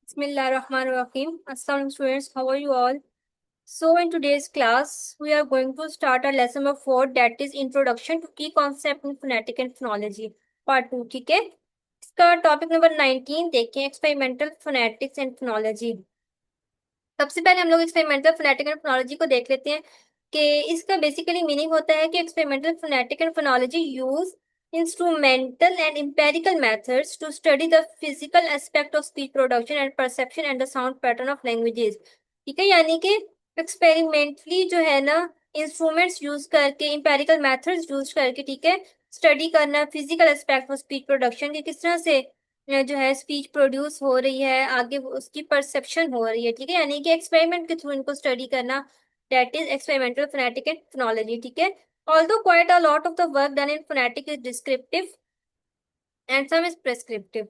Bismillahirrahmanirrahim. Assalamu students, how are you all? So in today's class, we are going to start our lesson number 4, that is Introduction to Key Concept in Phonetic and Phonology, Part 2, ठीक है? इसका topic number 19 देखें, experimental phonetics and phonology. सबसे पहले हम लोग experimental phonetic and phonology को देख लेते हैं कि इसका बेसिकली मीनिंग होता है कि experimental phonetic and phonology use instrumental and empirical methods to study the physical aspect of speech production and perception and the sound pattern of languages। ठीक है, यानी कि एक्सपेरिमेंटली जो है ना, इंस्ट्रूमेंट्स यूज करके, एम्पेरिकल मेथड्स यूज करके, ठीक है, स्टडी करना physical aspect of speech production की, किस तरह से जो है स्पीच प्रोड्यूस हो रही है, आगे उसकी परसेप्शन हो रही है। ठीक है, यानी कि एक्सपेरिमेंट के थ्रू इनको स्टडी करना, that is experimental phonetic and phonology. ठीक है, although quite a lot of the work done in phonetic is descriptive and some is prescriptive।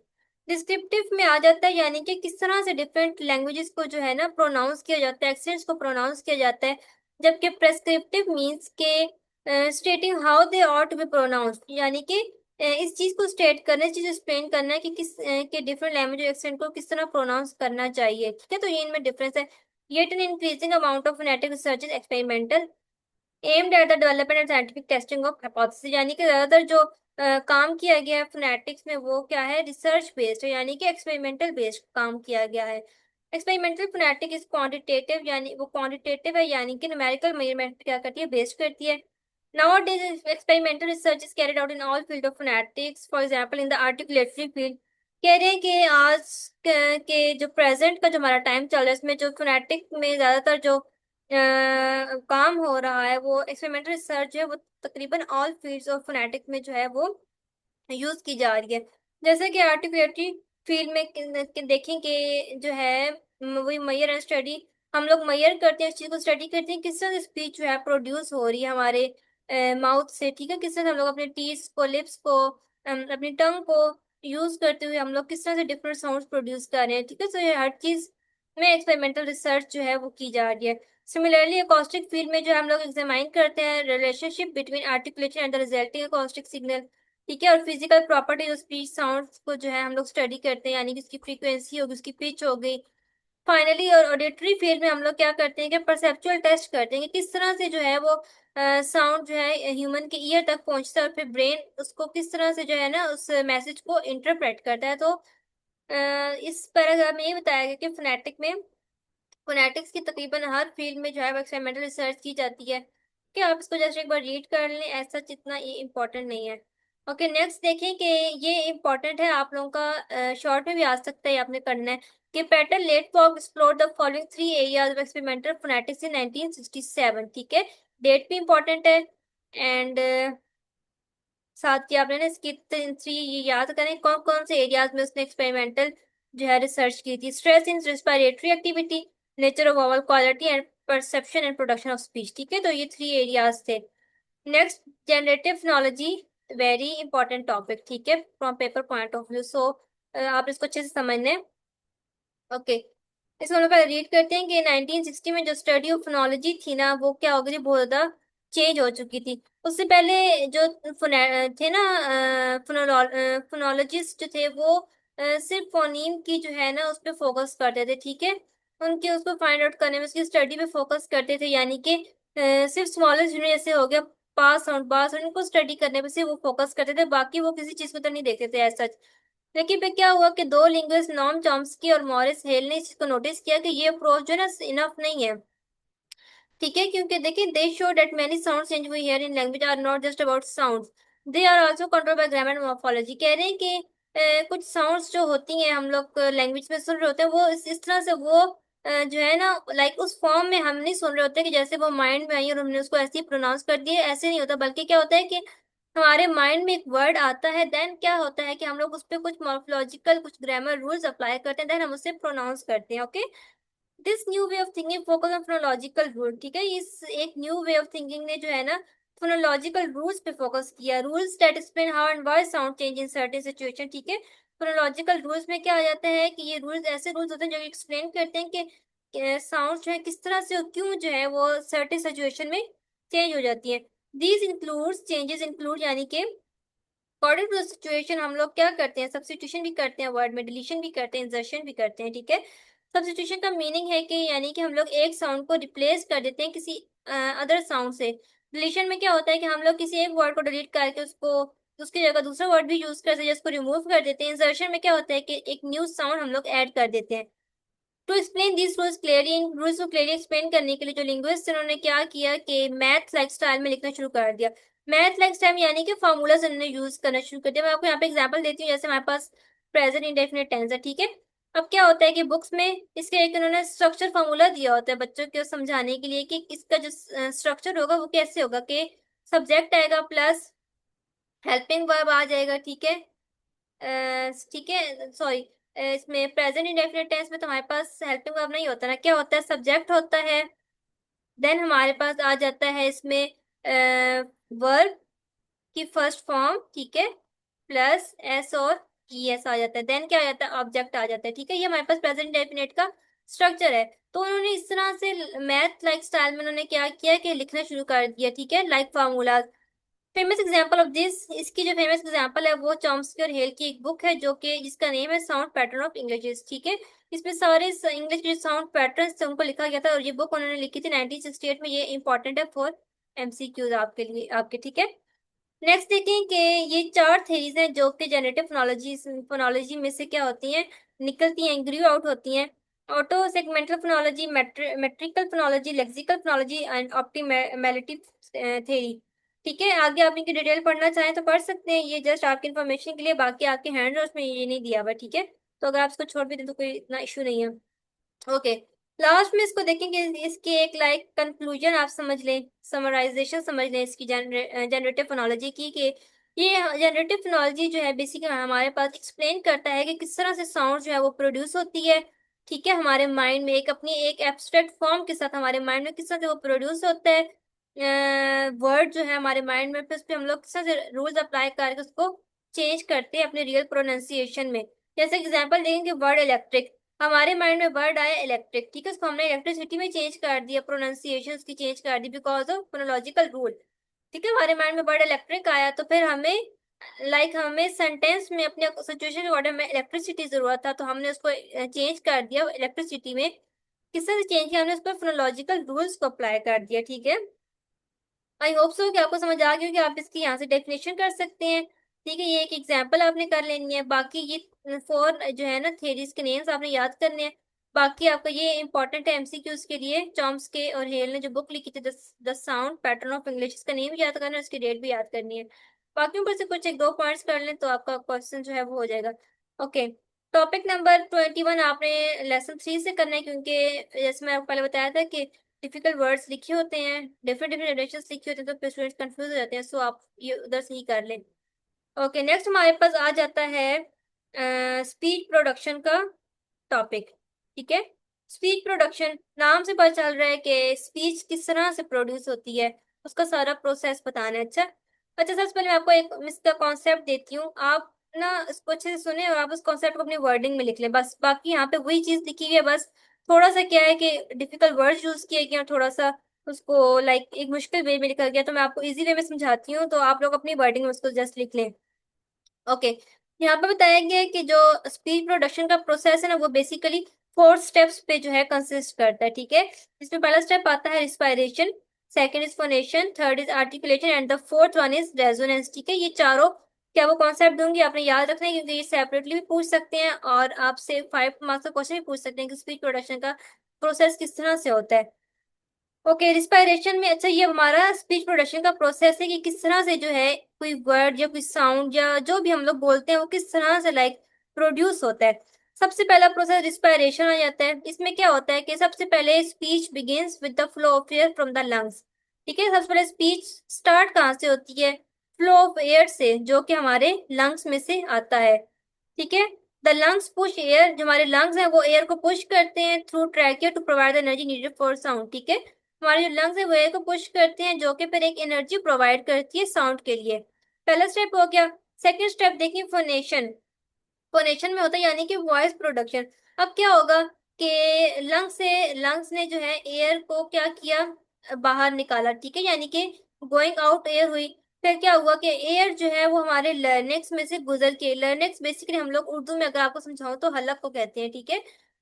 Descriptive में आ जाता है, यानी कि किस तरह से डिफरेंट लैंग्वेजेस को जो है ना प्रोनाउंस किया जाता है, एक्सेंट्स को प्रोनाउंस किया जाता है। जबकि प्रेस्क्रिप्टिव मीन्स के stating how they ought to be pronounced, यानी कि इस चीज को स्टेट करना, इस चीज एक्सप्लेन करना है कि के डिफरेंट लैंग्वेज एक्सेंट को किस तरह प्रोनाउंस करना चाहिए। ठीक है, तो ये इनमें डिफरेंस है। Yet an increasing amount of phonetic research is experimental aimed at the development and scientific testing of hypothesis, यानी कि ज्यादातर जो काम किया गया है फोनेटिक्स में वो क्या है, रिसर्च बेस्ड है, यानी कि एक्सपेरिमेंटल बेस्ड काम किया गया है। एक्सपेरिमेंटल फोनेटिक इज क्वांटिटेटिव, यानी वो क्वांटिटेटिव है, यानी कि न्यूमेरिकल मेजरमेंट क्या करती है, बेस्ड करती है। Nowadays, experimental research is carried out in all field of phonetics, for example, in the articulatory field। कह रहे हैं कि आज के जो प्रेजेंट का जो हमारा टाइम चल रहा है, इसमें जो फोनेटिक में ज्यादातर जो काम हो रहा है, वो एक्सपेरिमेंटल रिसर्च जो है वो तकरीबन ऑल फील्ड्स ऑफ फोनेटिक में जो है वो यूज की जा रही है। जैसे कि आर्टिकुलेटरी फील्ड में देखें कि जो है वही मैयर एंड स्टडी, हम लोग मैयर करते हैं, इस चीज को स्टडी करते हैं किस तरह से स्पीच जो है प्रोड्यूस हो रही है हमारे माउथ से। ठीक है, किस तरह से हम लोग अपने टीथ को, लिप्स को, अपनी टंग को यूज करते हुए हम लोग किस तरह से डिफरेंट साउंड्स प्रोड्यूस कर रहे हैं। ठीक है, तो ये हर चीज में एक्सपेरिमेंटल रिसर्च जो है वो की जा रही है। सिमिलरली अकॉस्टिक फील्ड में जो हम लोग एग्जामाइन करते हैं relationship between articulation and the resulting acoustic signal. ठीक है, और physical properties of speech sounds को जो है हम लोग स्टडी करते हैं, यानी कि उसकी फ्रीक्वेंसी होगी, उसकी पिच हो गई। फाइनली और ऑडिटरी फील्ड में हम लोग क्या करते हैं कि परसेप्चुअल टेस्ट करते हैं कि किस तरह से जो है वो साउंड जो है ह्यूमन के ईयर तक पहुंचता है, और फिर ब्रेन उसको किस तरह से जो है ना उस मैसेज को इंटरप्रेट करता है। तो इस पैराग्राफ में ये बताया गया कि फोनेटिक्स की तकरीबन हर फील्ड में जो है वो एक्सपेरिमेंटल रिसर्च की जाती है। कि आप इसको जस्ट एक बार रीड कर लें, ऐसा जितना ये इम्पोर्टेंट नहीं है। ओके, नेक्स्ट देखें कि ये इम्पोर्टेंट है, आप लोगों का शॉर्ट में भी आ सकता है, आपने करना है कि Peter Ladefoged explore the following 3 areas of experimental phonetics in 1967। ठीक है, डेट भी इम्पोर्टेंट है, एंड साथ ही आपने ना इसकी 3 ये याद करें कौन कौन से एरियाज में उसने एक्सपेरिमेंटल जो है रिसर्च की थी। Stress in respiratory activity, nature of vowel quality and perception and production of speech. ठीक है, तो ये 3 एरियाज थे। Next, generative phonology, very important topic. ठीक है, from paper point of view, so आप इसको अच्छे से समझने। ओके, इसको हम लोग रीड करते हैं कि 1960 में जो स्टडी ऑफ फोनोलॉजी थी ना, वो क्या हो गई थी, बहुत ज्यादा चेंज हो चुकी थी। उससे पहले जो थे ना फोनोलॉजिस्ट जो थे वो सिर्फ फोनीम की जो है ना उस पर फोकस करते थे। ठीक है, उनके उसको फाइंड आउट करने में, उसकी स्टडी पे फोकस करते थे, यानी कि सिर्फ स्मॉलेस्ट यूनिट जैसे हो गया पास साउंड, पास साउंड, इनको स्टडी करने पे सिर्फ वो फोकस करते थे, बाकी वो किसी चीज को तो नहीं देखते थे ऐसा। लेकिन फिर क्या हुआ कि दो लिंग्विस्ट नॉम चॉम्स्की और मॉरिस हेल ने इस चीज को नोटिस किया कि ये अप्रोच जो है ना इनफ नहीं है। ठीक है, क्योंकि देखिए they show that many sounds change we hear in language are not just about sounds, they are also control by grammar and morphology. कह रहे हैं कि कुछ साउंड्स जो होती हैं हम लोग लैंग्वेज में सुन रहे होते हैं, वो इस तरह से वो जो है ना लाइक उस फॉर्म में हम नहीं सुन रहे होते कि जैसे वो माइंड में आई और हमने उसको ऐसे ही प्रोनाउंस कर दिए, ऐसे नहीं होता। बल्कि क्या होता है कि हमारे माइंड में एक वर्ड आता है, देन क्या होता है कि हम लोग उस पर कुछ मॉर्फोलॉजिकल, कुछ ग्रामर रूल्स अप्लाई करते हैं, देन हम उसे प्रोनाउंस करते हैं। Okay, this new way of thinking focus on phonological rule. ठीक है, इस एक न्यू वे ऑफ थिंकिंग ने जो है ना फोनोलॉजिकल रूल्स पे फोकस किया, rules that explain how and why sound change in certain situation. ठीक है, फोनोलॉजिकल रूल्स में क्या आ जाता है कि ये रूल्स ऐसे रूल्स होते हैं जो एक्सप्लेन करते हैं कि साउंड जो है किस तरह से और क्यों जो है वो सर्टेन सिचुएशन में चेंज हो जाती है। दीज इंक्लूड्स चेंजेस इंक्लूड, यानी कि अकॉर्डिंग टू सिचुएशन हम लोग क्या करते हैं, सब्स्टिट्यूशन भी करते हैं वर्ड में, डिलीशन भी करते हैं, इंसर्शन भी करते हैं, ठीक है। सब्स्टिट्यूशन का मीनिंग है कि यानी कि हम लोग एक साउंड को रिप्लेस कर देते हैं किसी अदर साउंड से। डिलीशन में क्या होता है कि हम लोग किसी एक वर्ड को डिलीट करके उसको उसकी जगह दूसरा वर्ड भी यूज करते हैं, जिसको रिमूव कर देते हैं। इंसर्शन में क्या होता है कि एक न्यू साउंड हम लोग ऐड कर देते हैं। To explain this rules clearly, इन रूल्स को क्लियरली एक्सप्लेन करने के लिए जो लिंग्विस्ट उन्होंने क्या किया कि मैथ लाइक स्टाइल में लिखना शुरू कर दिया। मैथ लाइक स्टाइल यानी कि फॉर्मूलाज उन्होंने यूज करना शुरू कर दिया। मैं आपको यहाँ पे एग्जांपल देती हूँ, जैसे हमारे पास प्रेजेंट इंडेफिनिट टेंस है, ठीक है। अब क्या होता है कि बुक्स में इसके एक उन्होंने स्ट्रक्चर फॉर्मूला दिया होता है बच्चों को समझाने के लिए कि इसका जो स्ट्रक्चर होगा वो कैसे होगा, कि सब्जेक्ट आएगा प्लस हेल्पिंग वर्ब आ जाएगा, ठीक है। ठीक है, सॉरी, इसमें प्रेजेंट इंडेफिनिट टेंस में तो हमारे पास हेल्पिंग वर्ब नहीं होता ना, क्या होता है, सब्जेक्ट होता है, देन हमारे पास आ जाता है इसमें वर्ब की फर्स्ट फॉर्म, ठीक है, प्लस एस और ईएस आ जाता है, देन क्या आ जाता है, ऑब्जेक्ट आ जाता है, ठीक है। ये हमारे पास प्रेजेंट इंडेफिनिट का स्ट्रक्चर है। तो उन्होंने इस तरह से मैथ लाइक स्टाइल में उन्होंने क्या किया कि लिखना शुरू कर दिया, ठीक है, like formula. Famous example of this, इसकी जो फेमस एग्जाम्पल है वो चॉम्स्की और हेल की एक बुक है जो कि जिसका नेम है साउंड पैटर्न ऑफ इंग्लिश, ठीक है। इसमें सारे इंग्लिश के साउंड पैटर्न थे उनको लिखा गया था, और ये बुक उन्होंने लिखी थी 1968 में। ये इंपॉर्टेंट है फॉर एमसीक्यूज आपके लिए, आपके, ठीक है। नेक्स्ट देखें कि ये चार थेरीज हैं जो कि जनरेटिव फोनोलॉजी फोनोलॉजी में से क्या होती हैं, निकलती हैं, ग्रू आउट होती हैं। Auto segmental phonology, metrical phonology, lexical phonology and optimality theory, ठीक है। आगे आप इनकी डिटेल पढ़ना चाहें तो पढ़ सकते हैं, ये जस्ट आपकी इन्फॉर्मेशन के लिए, बाकी आपके हैंड में ये नहीं दिया हुआ, ठीक है। तो अगर आप इसको छोड़ भी दें तो कोई इतना इशू नहीं है। ओके, लास्ट में इसको देखेंगे, इसके एक लाइक कंक्लूजन आप समझ लें, समराइजेशन समझ लें इसकी जनरेटिव फोनोलॉजी की, कि ये जनरेटिव फोनोलॉजी जो है बेसिकली हमारे पास एक्सप्लेन करता है कि किस तरह से साउंड जो है वो प्रोड्यूस होती है, ठीक है, हमारे माइंड में एक अपनी एक एब्स्ट्रैक्ट फॉर्म के साथ हमारे माइंड में किस तरह से वो प्रोड्यूस होता है। वर्ड जो है हमारे माइंड में, फिर उस पर हम लोग किस तरह से रूल्स अप्लाई करके उसको चेंज करते हैं अपने रियल प्रोनाउंसिएशन में। जैसे एग्जाम्पल देंगे, वर्ड इलेक्ट्रिक, हमारे माइंड में वर्ड आया इलेक्ट्रिक, ठीक है, उसको हमने इलेक्ट्रिसिटी में चेंज कर दिया, प्रोनाउंसिएशन उसकी चेंज कर दी बिकॉज ऑफ फोनोलॉजिकल रूल, ठीक है। हमारे माइंड में वर्ड इलेक्ट्रिक आया तो फिर हमें हमें सेंटेंस में अपने सिचुएशन के अकॉर्डिंग में इलेक्ट्रिसिटी जरूरत था, तो हमने उसको चेंज कर दिया इलेक्ट्रिसिटी में। किस तरह से चेंज किया, हमने उस पर फोनोलॉजिकल रूल्स को अप्लाई कर दिया, ठीक है। आई होप सो कि आपको समझ आ गया कि आप इसकी यहाँ से डेफिनेशन कर सकते हैं, ठीक है। ये एक एग्जाम्पल आपने कर लेनी है, बाकी ये फोर जो है ना थेरीज के नेम्स आपने याद करने हैं। बाकी आपका ये इंपॉर्टेंट है एमसीक्यूज के लिए, चॉम्स्की और हेल ने जो बुक लिखी थी the sound pattern of English, इसका नेम भी याद करना है, उसकी डेट भी याद करनी है। बाकी ऊपर से कुछ एक दो पॉइंट्स कर लें तो आपका क्वेश्चन जो है वो हो जाएगा। ओके, टॉपिक नंबर 21 आपने लेसन 3 से करना है, क्योंकि जैसे मैं आपको पहले बताया था कि डिफिकल्ट वर्ड्स लिखे होते हैं, डिफरेंट डिफरेंट जनरेशंस लिखे होते हैं, तो फिर स्टूडेंट्स कंफ्यूज हो जाते हैं, सो आप ये उधर से ही कर लें। ओके, नेक्स्ट हमारे पास आ जाता है स्पीच प्रोडक्शन का टॉपिक, ठीक है। स्पीच प्रोडक्शन नाम से पता चल रहा है कि स्पीच किस तरह से प्रोड्यूस होती है, उसका सारा प्रोसेस बताना है। अच्छा अच्छा, सबसे पहले मैं आपको एक इसका कॉन्सेप्ट देती हूँ, आप ना इसको अच्छे से सुने और आप उस कॉन्सेप्ट को अपनी वर्डिंग में लिख लें बस। बाकी यहाँ पे वही चीज लिखी हुई है, बस थोड़ा सा क्या है कि डिफिकल्ट वर्ड यूज किए गए हैं, थोड़ा सा उसको एक मुश्किल वे में लिखा गया, तो मैं आपको इजी वे में समझाती हूँ, तो आप लोग अपनी वर्डिंग में उसको जस्ट लिख लें। ओके, यहाँ पे बताया गया है कि जो स्पीच प्रोडक्शन का प्रोसेस है ना वो बेसिकली 4 स्टेप्स पे जो है कंसिस्ट करता है, ठीक है। इसमें पहला स्टेप आता है respiration, second is phonation, third is articulation and the fourth one is resonance, ठीक है। ये चारों क्या वो कॉन्सेप्ट दूंगी, आपने याद रखना है, क्योंकि ये सेपरेटली भी पूछ सकते हैं और आपसे 5 मार्क्स का क्वेश्चन भी पूछ सकते हैं कि स्पीच प्रोडक्शन का प्रोसेस किस तरह से होता है। ओके, रिस्पायरेशन में, अच्छा, ये हमारा स्पीच प्रोडक्शन का प्रोसेस है कि किस तरह से जो है कोई वर्ड या कोई साउंड या जो भी हम लोग बोलते हैं वो किस तरह से प्रोड्यूस होता है। सबसे पहला प्रोसेस रिस्पायरेशन आ जाता है। इसमें क्या होता है कि सबसे पहले speech begins with the flow of air from the lungs, ठीक है। सबसे पहले स्पीच स्टार्ट कहाँ से होती है, फ्लो ऑफ एयर से, जो कि हमारे लंग्स में से आता है, ठीक है। द लंग्स पुश एयर, जो हमारे लंग्स हैं वो एयर को पुश करते हैं through trachea to provide the energy needed for sound, ठीक है। हमारे जो लंग्स है वो एयर को पुश करते हैं, जो कि फिर एक एनर्जी प्रोवाइड करती है साउंड के लिए। पहला स्टेप हो गया। सेकंड स्टेप देखिए, फोनेशन। फोनेशन में होता है यानी कि वॉइस प्रोडक्शन। अब क्या होगा कि लंग्स ने जो है एयर को क्या किया, बाहर निकाला, ठीक है, यानी कि गोइंग आउट एयर हुई। फिर क्या हुआ कि एयर जो है वो हमारे लर्नेक्स में से गुजर के, लर्नेक्स बेसिकली हम लोग उर्दू में अगर आपको समझाऊं तो हलक को कहते हैं, ठीक है।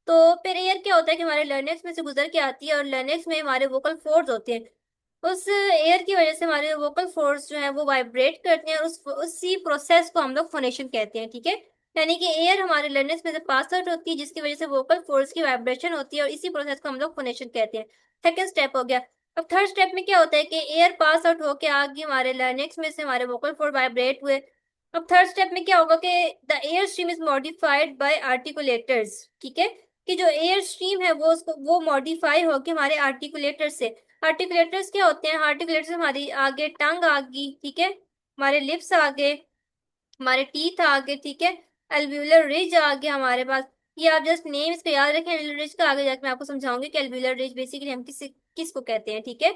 तो फिर एयर क्या होता है कि हमारे लर्नेक्स में से गुजर के आती है और लर्नेक्स में हमारे वोकल फोर्स होते हैं। उस एयर की वजह से हमारे वोकल फोर्स जो है वो वाइब्रेट करते हैं और उसी प्रोसेस को हम लोग फोनेशन कहते हैं, ठीक है। यानी कि एयर हमारे लर्नेक्स में से पास आउट होती है जिसकी वजह से वोकल फोर्स की वाइब्रेशन होती है और इसी प्रोसेस को हम लोग फोनेशन कहते हैं। सेकेंड स्टेप हो गया। अब थर्ड स्टेप में क्या होता है कि एयर पास आउट होके आ गई हमारे लैरिंक्स में से, हमारे वोकल फोर्ड वाइब्रेट हुए। अब थर्ड स्टेप में क्या होगा कि the air stream is modified by articulators, ठीक है। कि जो एयर स्ट्रीम है वो उसको वो मॉडिफाई होके हमारे आर्टिकुलेटर से, आर्टिकुलेटर्स क्या होते हैं, आर्टिकुलेटर्स हमारी आगे टंग आ गई, ठीक है, हमारे लिप्स आ गए, हमारे टीथ आ गए, ठीक है, एल्व्यूलर रिज आ गया हमारे पास। ये आप जस्ट नेम इसको याद रखें, एल्व्यूलर रिज का आगे जाके मैं आपको समझाऊंगी कि एल्व्यूलर रिज बेसिकली हम किसको कहते हैं, ठीक है।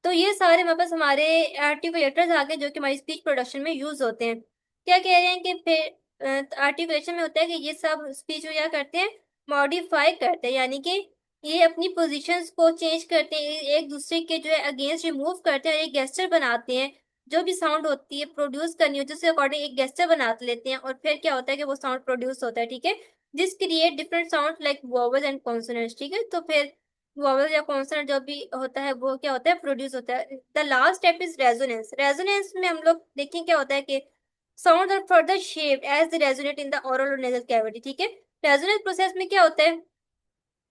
तो ये सारे हमारे पास हमारे आर्टिकुलेटर्स आ गए जो कि हमारी स्पीच प्रोडक्शन में यूज होते हैं। क्या कह रहे हैं कि फिर आर्टिकुलेशन में होता है कि ये सब स्पीच को क्या करते हैं, मॉडिफाई करते हैं, यानी कि ये अपनी पोजीशंस को चेंज करते हैं, एक दूसरे के जो है अगेंस्ट रिमूव करते हैं और एक गेस्चर बनाते हैं। जो भी साउंड होती है प्रोड्यूस करनी होती है उसके अकॉर्डिंग एक गेस्चर बना लेते हैं और फिर क्या होता है कि वो साउंड प्रोड्यूस होता है, ठीक है। This create different sound like vowels and consonants, ठीक है। तो फिर वॉवल या कॉन्सोनेंट जो भी होता है वो क्या होता है, प्रोड्यूस होता है। The last step is resonance. Resonance में हम लोग देखें क्या होता है कि sound are further shaped as the resonate in the oral और नेजल कैविटी, ठीक है। रेजोनेंस प्रोसेस में क्या होता है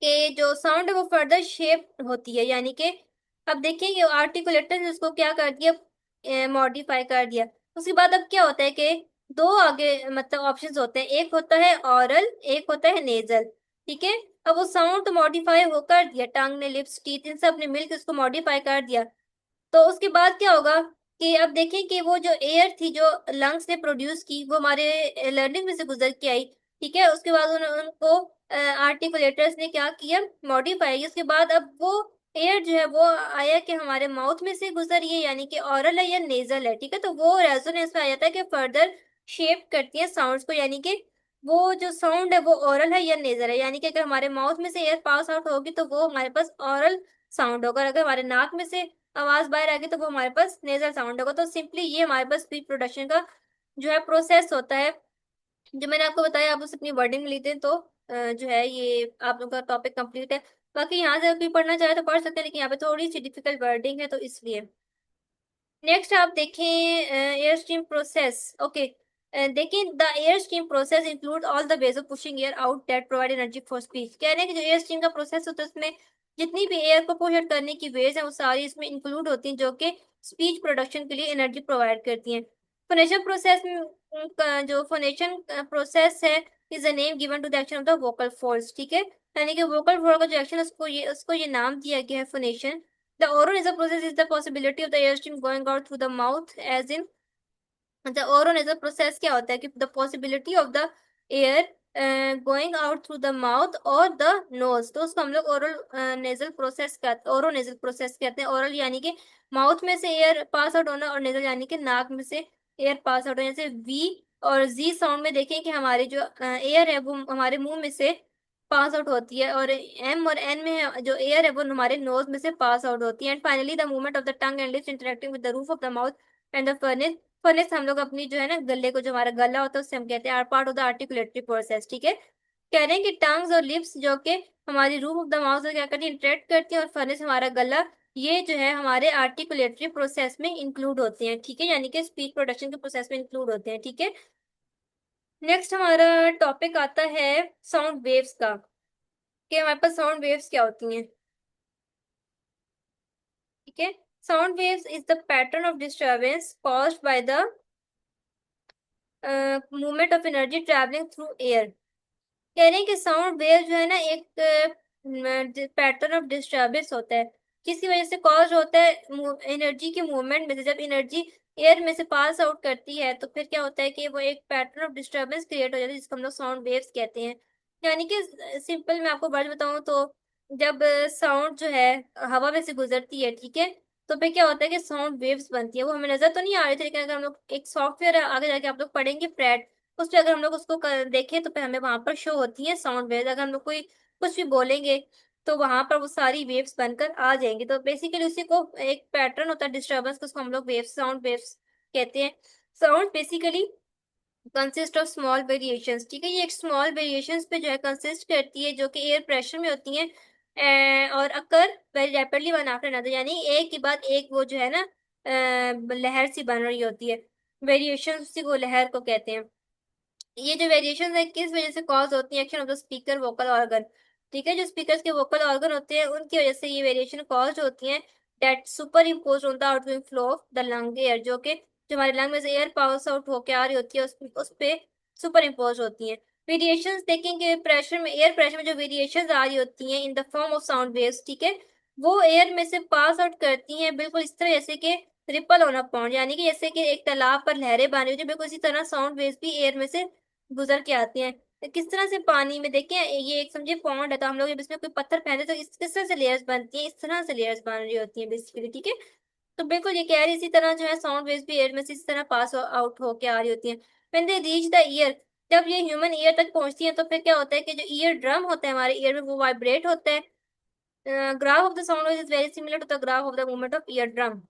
कि जो साउंड है वो फर्दर शेप होती है, यानी कि अब देखिए ये आर्टिकुलेटर ने उसको क्या कर दिया, मॉडिफाई कर दिया। उसके बाद अब क्या होता है कि दो आगे मतलब ऑप्शंस होते हैं, एक होता है ऑरल, एक होता है नेजल, ठीक है। अब वो साउंड तो मॉडिफाई होकर दिया, टंग ने, लिप्स, टीथ, इन सब ने मिलकर उसको मॉडिफाई कर दिया। तो उसके बाद क्या होगा कि अब देखें कि वो जो एयर थी जो लंग्स ने प्रोड्यूस की वो हमारे लर्निंग में से गुजर के आई, ठीक है। उसके बाद उनको आर्टिकुलेटर्स ने क्या किया, मॉडिफाई। उसके बाद अब वो एयर जो है वो आया कि हमारे माउथ में से गुजरी है, यानी कि ऑरल है या नेजल है, ठीक है। तो वो रेजोनेंस में आ जाता है कि फर्दर शेप करती है साउंड्स को, यानी कि वो जो साउंड है वो ऑरल है या नेजल है, यानी कि अगर हमारे माउथ में से एयर पास आउट होगी तो वो हमारे पास ऑरल साउंड होगा, और अगर हमारे नाक में से आवाज बाहर आ गई तो वो हमारे पास नेजल साउंड होगा। तो सिंपली ये हमारे पास स्पीच प्रोडक्शन का जो है प्रोसेस होता है। जो मैंने आपको बताया आप उसे अपनी वर्डिंग में लिखते हैं तो जो है ये आप लोग का टॉपिक कंप्लीट है। बाकी यहाँ से अगर कोई पढ़ना चाहे तो पढ़ सकते हैं, लेकिन यहाँ पे थोड़ी सी डिफिकल्ट वर्डिंग है तो इसलिए। नेक्स्ट आप देखें एयर स्ट्रीम प्रोसेस, ओके। देखिए the air stream process include all the ways of pushing air out that provide energy for speech. कह रहे हैं कि जो एयर स्ट्रीम का प्रोसेस होता है उसमें जितनी भी एयर को पुश आउट करने की वेज है वो सारी इसमें इंक्लूड होती हैं जो कि स्पीच प्रोडक्शन के लिए एनर्जी प्रोवाइड करती हैं। फोनेशन प्रोसेस जो फोनेशन प्रोसेस है is the name given to the action of the vocal force, ठीक है। यानी कि वोकल फोर्स का जो एक्शन है उसको ये नाम दिया गया है phonation. The oronasal process is the possibility of the airstream going out through the mouth, as in the oronasal process क्या होता है कि the possibility of the air going out through the mouth or the nose, तो उसको हम लोग oral nasal process कहते हैं, oronasal process कहते हैं। oral यानी कि माउथ में से एयर पास आउट होना और nasal यानी कि नाक में से एयर पास आउट होना। जैसे V और Z साउंड में देखें कि हमारी जो एयर है वो हमारे मुंह में से पास आउट होती है, और M और N में जो एयर है वो हमारे नोज में से पास आउट होती है। And finally the movement of the tongue and lips interacting with the roof of the mouth and the furnace. Furnace हम लोग अपनी जो है ना गले को, जो हमारा गला होता है उससे हम कहते हैं are part of the articulatory process, ठीक है। कह रहे हैं कि टंग्स और लिप्स जो कि हमारी रूफ ऑफ द माउथ से क्या करती है, इंटरेक्ट करती है, और फर्नेस हमारा गला, ये जो है हमारे आर्टिकुलेटरी प्रोसेस में इंक्लूड होते हैं, ठीक है, यानी कि स्पीच प्रोडक्शन के प्रोसेस में इंक्लूड होते हैं, ठीक है। नेक्स्ट हमारा टॉपिक आता है साउंड वेव्स का, कि हमारे पास साउंड वेव्स क्या होती हैं, ठीक है। Sound waves is the pattern of disturbance caused by the movement of energy travelling through air. कह रहे हैं कि साउंड वेव जो है ना एक पैटर्न ऑफ डिस्टर्बेंस होता है, किसी वजह से कॉज होता है एनर्जी के मूवमेंट में से। जब एनर्जी एयर में से पास आउट करती है तो फिर क्या होता है कि वो एक पैटर्न ऑफ डिस्टर्बेंस क्रिएट हो जाती है जिसको हम लोग साउंड वेव्स कहते हैं। यानी कि सिंपल मैं आपको वर्ड बताऊं तो जब साउंड जो है हवा में से गुजरती है, ठीक है, तो फिर क्या होता है कि साउंड वेव्स बनती है। वो हमें नजर तो नहीं आ रही थी, लेकिन अगर हम लोग एक सॉफ्टवेयर आगे जाके आप लोग पढ़ेंगे फ्रेट, उस पर अगर हम लोग उसको देखें तो फिर हमें वहां पर शो होती है साउंड वेव। अगर हम लोग कोई कुछ भी बोलेंगे तो वहां पर वो सारी वेव्स बनकर आ जाएंगी। तो बेसिकली उसी को एक पैटर्न होता है डिस्टर्बेंस, उसको हम लोग वेव्स, साउंड वेव्स कहते हैं। Sound basically consist of small variations, ठीक है। ये एक स्मॉल वेरिएशंस पे जो है कंसिस्ट करती है, जो कि एयर प्रेशर में होती हैं, और occur very rapidly one after another, यानी एक के बाद एक वो जो है ना लहर सी बन रही होती है। वेरिएशन उसी को लहर को कहते हैं। ये जो वेरिएशन है किस वजह से कॉज होती है? Action of the speaker vocal organ, ठीक है। जो स्पीकर के वोकल ऑर्गन होते हैं उनकी वजह से ये वेरिएशन कॉज होती है। That super impose on the outgoing flow of the lung air, जो हमारे लंग में से एयर पास आउट होके आ रही होती है उस पे सुपर इम्पोज होती है। वेरिएशंस देखेंगे प्रेशर में, एयर प्रेशर में जो वेरिएशंस आ रही होती हैं in the form of sound waves, ठीक है, वो एयर में से पास आउट करती हैं बिल्कुल इस तरह जैसे कि रिपल ऑन अ पॉन्ड, यानी कि जैसे कि एक तालाब पर लहरें बन रही होती है, बिल्कुल इसी तरह साउंड वेव्स भी एयर में से गुजर के आती हैं। तो किस तरह से पानी में देखें, ये एक समझिए पॉन्ड है, तो हम लोग जब इसमें कोई पत्थर फेंकते हैं तो किस तरह से लेयर्स बनती हैं, इस तरह से लेयर्स बन रही होती हैं बेसिकली, ठीक है। तो बिल्कुल ये कह रही इसी तरह जो है साउंड वेव्स भी एयर में से इस तरह पास आउट होके आ रही होती हैं। When they reach the year, जब ये ह्यूमन ईयर तक पहुंचती है तो फिर क्या होता है कि जो ईयर ड्रम होता है हमारे ईयर में वो वाइब्रेट होता है। Graph of the sound wave is very similar to the graph of the movement of ear drum,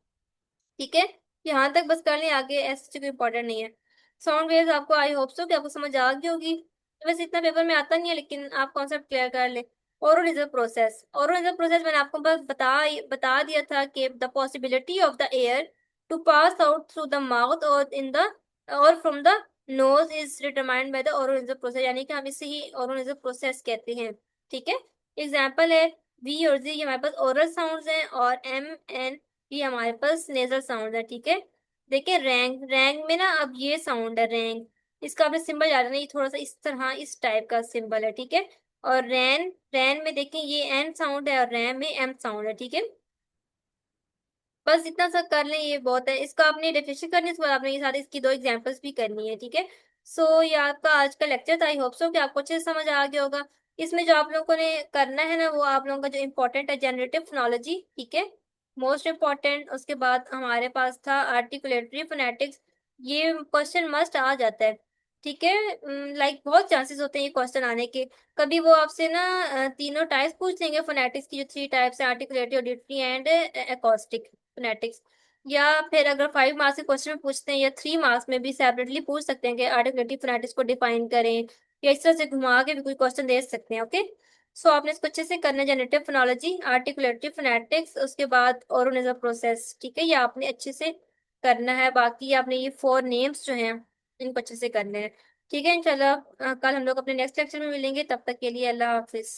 ठीक है। यहाँ तक बस कर लें, आगे ऐसे कोई इंपॉर्टेंट नहीं है। साउंड वेव्स आपको, आई होप सो कि आपको समझ आ गई होगी। वैसे इतना पेपर में आता नहीं है, लेकिन आप कॉन्सेप्ट क्लियर कर ले। ओरोनैजल प्रोसेस, ओरोनैजल प्रोसेस मैंने आपको बस बता दिया था कि the possibility of the air to pass out through the mouth or in the or from the nose is determined by the oronasal process, यानी कि हम इसे ही ओरोनैजल प्रोसेस कहते हैं, ठीक है। एग्जाम्पल है वी और जी, ये हमारे पास ओरल साउंड्स हैं, और एम एन ये हमारे पास नेजल साउंड है, ठीक है। देखिए रैंग, रैंग में ना अब ये साउंड है रैंग, इसका आपने सिंबल याद रखना, ये थोड़ा सा इस तरह इस टाइप का सिंबल है, ठीक है। और रैन, रैन में देखिए ये एन साउंड है और रैम में एम साउंड है, ठीक है। बस इतना सा कर लें, ये बहुत है। इसका आपने डेफिनेशन करनी है, इसके बाद आपने ये सारी इसकी दो एग्जांपल्स भी करनी है, ठीक है। सो ये आपका आज का लेक्चर था, आई होप सो कि आपको अच्छे से समझ आ गया होगा। इसमें जो आप लोगों ने करना है ना, वो आप लोगों का जो इम्पोर्टेंट है जनरेटिव फोनोलॉजी, ठीक है, मोस्ट इम्पोर्टेंट। उसके बाद हमारे पास था आर्टिकुलेटरी फोनेटिक्स, ये क्वेश्चन मस्ट आ जाता है, ठीक है। लाइक बहुत चांसेस होते हैं ये क्वेश्चन आने के। कभी वो आपसे ना तीनों टाइप्स पूछ लेंगे फोनेटिक्स की, जो थ्री टाइप्स है, articulatory, auditory and acoustic phonetics. या फिर अगर 5 मार्क्स के क्वेश्चन में पूछते हैं, या 3 मार्क्स में भी सेपरेटली पूछ सकते हैं कि आर्टिकुलेटरी फोनेटिक्स को डिफाइन करें, या इस तरह से घुमा के भी कोई क्वेश्चन दे सकते हैं, ओके। सो आपने इसको अच्छे से करना है, जनरेटिव फोनोलॉजी, आर्टिकुलेटरी फोनेटिक्स, उसके बाद ओरोनैजल प्रोसेस, ठीक है, ये आपने अच्छे से करना है। बाकी आपने ये 4 नेम्स जो हैं इनको अच्छे से करने हैं, ठीक है। इंशाल्लाह कल हम लोग अपने नेक्स्ट लेक्चर में मिलेंगे, तब तक के लिए अल्लाह हाफिज।